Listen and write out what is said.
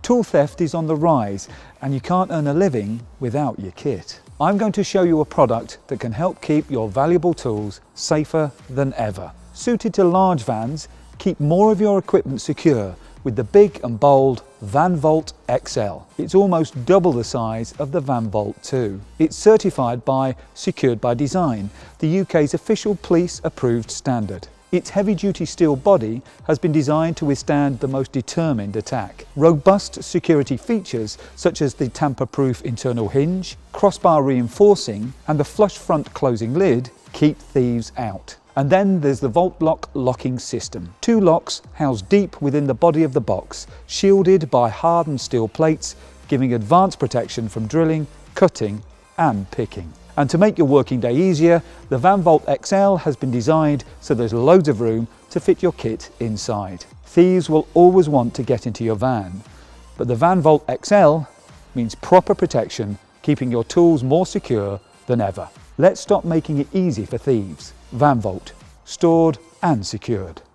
Tool theft is on the rise and you can't earn a living without your kit. I'm going to show you a product that can help keep your valuable tools safer than ever. Suited to large vans, keep more of your equipment secure with the big and bold VAULT XL. It's almost double the size of the VAULT 2. It's certified by Secured by Design, the UK's official police approved standard. Its heavy-duty steel body has been designed to withstand the most determined attack. Robust security features such as the tamper-proof internal hinge, crossbar reinforcing and the flush front closing lid keep thieves out. And then there's the VAULTLOCK locking system. 2 locks housed deep within the body of the box, shielded by hardened steel plates, giving advanced protection from drilling, cutting and picking. And to make your working day easier, the VAULT XL has been designed so there's loads of room to fit your kit inside. Thieves will always want to get into your van, but the VAULT XL means proper protection, keeping your tools more secure than ever. Let's stop making it easy for thieves. VAULT, stored and secured.